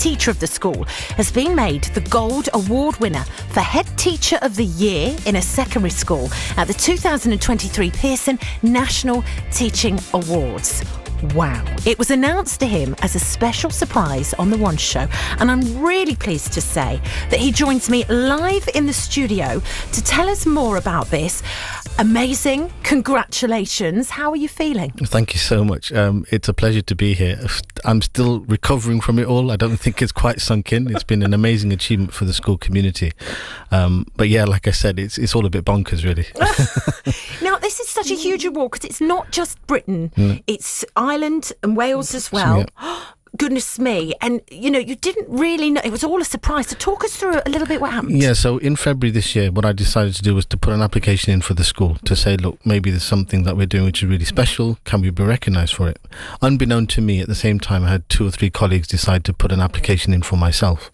teacher of the school, has been made the Gold Award winner for Head Teacher of the Year in a secondary school at the 2023 Pearson National Teaching Awards. Wow. It was announced to him as a special surprise on The One Show, and I'm really pleased to say that he joins me live in the studio to tell us more about this. Amazing. Congratulations. How are you feeling? Thank you so much. It's a pleasure to be here. I'm still recovering from it all. I don't think it's quite sunk in. It's been an amazing achievement for the school community. But yeah, like I said, it's all a bit bonkers, really. Now, this is such a huge award because it's not just Britain. It's Ireland and Wales as well. Yeah. Goodness me. And, you know, you didn't really know. It was all a surprise. So talk us through a little bit what happened. Yeah, so in February this year, what I decided to do was to put an application in for the school to say, look, maybe there's something that we're doing which is really special. Can we be recognised for it? Unbeknown to me, at the same time, I had 2 or 3 colleagues decide to put an application in for myself.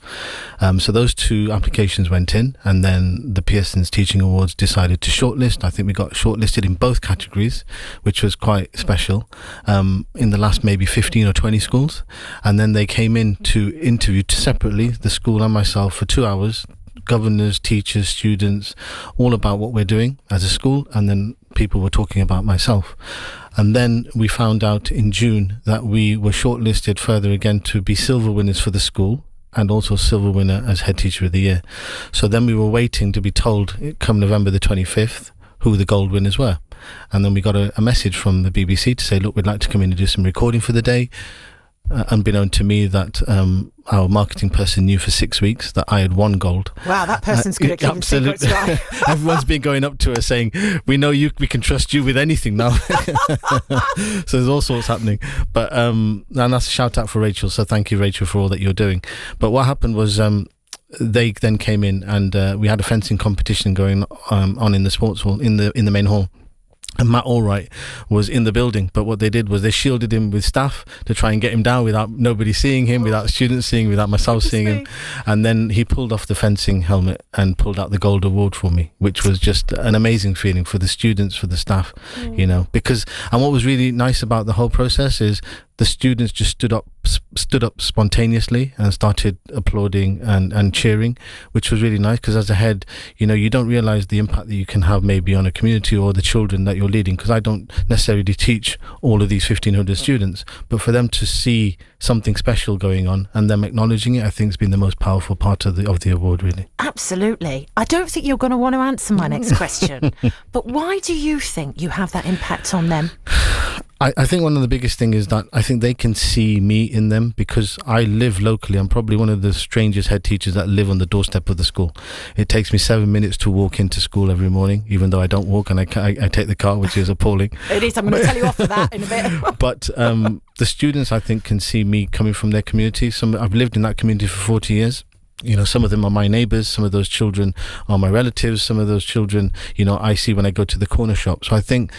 So those 2 applications went in, and then the Pearson's Teaching Awards decided to shortlist. I think we got shortlisted in both categories, which was quite special, in the last maybe 15 or 20 schools. And then they came in to interview separately, the school and myself, for 2 hours, governors, teachers, students, all about what we're doing as a school. And then people were talking about myself. And then we found out in June that we were shortlisted further again to be silver winners for the school, and also silver winner as Head Teacher of the Year. So then we were waiting to be told, come November the 25th, who the gold winners were. And then we got a message from the BBC to say, look, we'd like to come in and do some recording for the day. Unbeknown to me that our marketing person knew for 6 weeks that I had won gold. Wow, that person's good at keeping secrets, right? Everyone's been going up to her saying, we know you, we can trust you with anything now. So there's all sorts happening. But and that's a shout out for Rachel. So thank you, Rachel, for all that you're doing. But what happened was they then came in, and we had a fencing competition going on in the sports hall, in the main hall. And Matt Allwright was in the building, but what they did was they shielded him with staff to try and get him down without nobody seeing him, without students seeing him, without myself seeing him. And then he pulled off the fencing helmet and pulled out the gold award for me, which was just an amazing feeling for the students, for the staff, you know, because, and what was really nice about the whole process is the students just stood up spontaneously and started applauding and cheering, which was really nice, because as a head, you know, you don't realize the impact that you can have maybe on a community or the children that you're leading, because I don't necessarily teach all of these 1,500 students, but for them to see something special going on and them acknowledging it, I think has been the most powerful part of the award, really. Absolutely. I don't think you're going to want to answer my next question, but why do you think you have that impact on them? I think one of the biggest things is that I think they can see me in them, because I live locally. I'm probably one of the strangest head teachers that live on the doorstep of the school. It takes me 7 minutes to walk into school every morning, even though I don't walk and I take the car, which is appalling. It is. I'm going to tell you off for that in a bit. But the students, I think, can see me coming from their community. I've lived in that community for 40 years. You know, some of them are my neighbours, some of those children are my relatives, some of those children, you know, I see when I go to the corner shop. So I think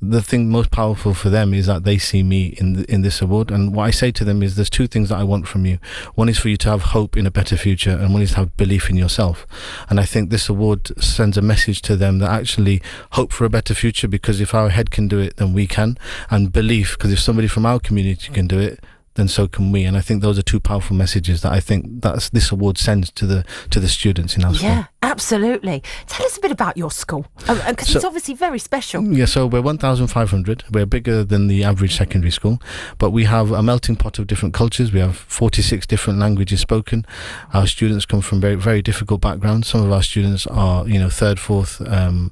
the thing most powerful for them is that they see me in this award. And what I say to them is, there's 2 things that I want from you. One is for you to have hope in a better future, and one is to have belief in yourself. And I think this award sends a message to them that actually hope for a better future, because if our head can do it, then we can. And belief, because if somebody from our community can do it, then so can we. And I think those are 2 powerful messages that I think that this award sends to the students in our school. Yeah, absolutely. Tell us a bit about your school, because it's obviously very special. Yeah, so we're 1,500. We're bigger than the average secondary school, but we have a melting pot of different cultures. We have 46 different languages spoken. Our students come from very, very difficult backgrounds. Some of our students are, you know, 3rd, 4th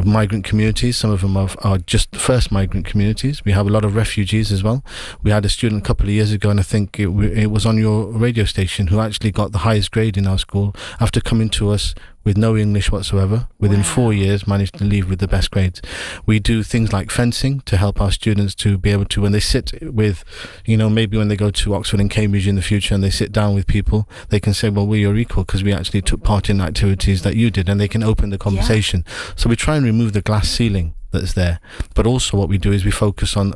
migrant communities. Some of them are just first migrant communities. We have a lot of refugees as well. We had a student a couple of years ago, and I think it was on your radio station, who actually got the highest grade in our school after coming to us with no English whatsoever. Within 4 years, managed to leave with the best grades. We do things like fencing to help our students to be able to, when they sit with, you know, maybe when they go to Oxford and Cambridge in the future and they sit down with people, they can say, well, we're your equal because we actually took part in activities that you did, and they can open the conversation. So we try and remove the glass ceiling that's there. But also what we do is we focus on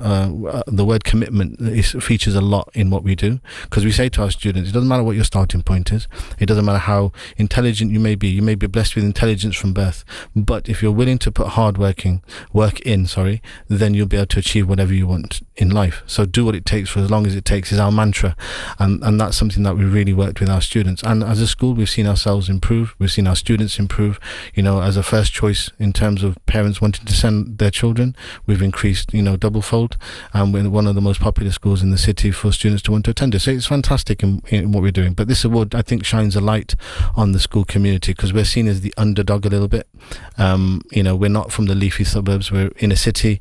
the word commitment. It features a lot in what we do, because we say to our students, it doesn't matter what your starting point is, it doesn't matter how intelligent you may be blessed with intelligence from birth, but if you're willing to put work in, then you'll be able to achieve whatever you want in life. So do what it takes for as long as it takes is our mantra, and that's something that we really worked with our students. And as a school, we've seen ourselves improve, we've seen our students improve. As a first choice in terms of parents wanting to send their children, we've increased doublefold, and we're one of the most popular schools in the city for students to want to attend it. So it's fantastic in what we're doing. But this award, I think, shines a light on the school community, because we're seen as the underdog a little bit. We're not from the leafy suburbs, we're in a city,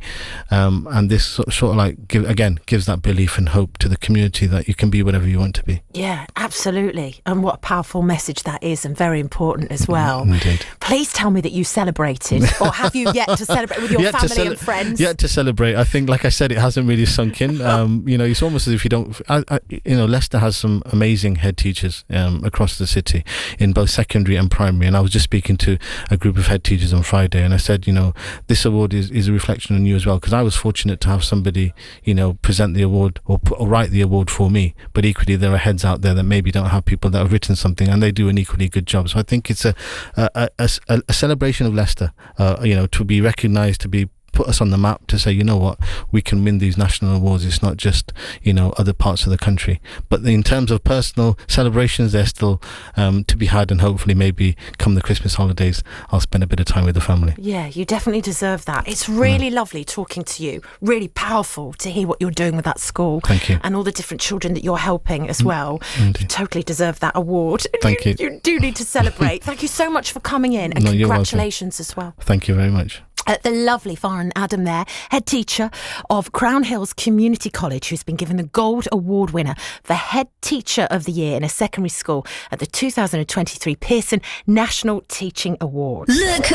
and this sort of like gives that belief and hope to the community that you can be whatever you want to be. Yeah, absolutely. And what a powerful message that is, and very important as well. Indeed. Please tell me that you celebrated, or have you yet to celebrate with your family and friends? Yet to celebrate. I think, like I said, it hasn't really sunk in. It's almost as if you don't. Leicester has some amazing head teachers across the city in both secondary and primary. And I was just speaking to a group of head teachers on Friday, and I said, this award is a reflection on you as well, because I was fortunate to have somebody, present the award or write the award for me. But equally, there are heads out there that maybe don't have people that have written something, and they do an equally good job. So I think it's a celebration of Leicester, to be recognised, to be put us on the map, to say, you know what, we can win these national awards. It's not just other parts of the country, but in terms of personal celebrations, they're still to be had, and hopefully maybe come the Christmas holidays I'll spend a bit of time with the family. Yeah, you definitely deserve that. It's really lovely talking to you, really powerful to hear what you're doing with that school. Thank you. And all the different children that you're helping as well. Indeed. You totally deserve that award. Thank you. You do need to celebrate. Thank you so much for coming in, and congratulations as well. Thank you very much. The lovely Farhan Adam there, head teacher of Crown Hills Community College, who's been given the Gold Award winner for Head Teacher of the Year in a secondary school at the 2023 Pearson National Teaching Awards. Look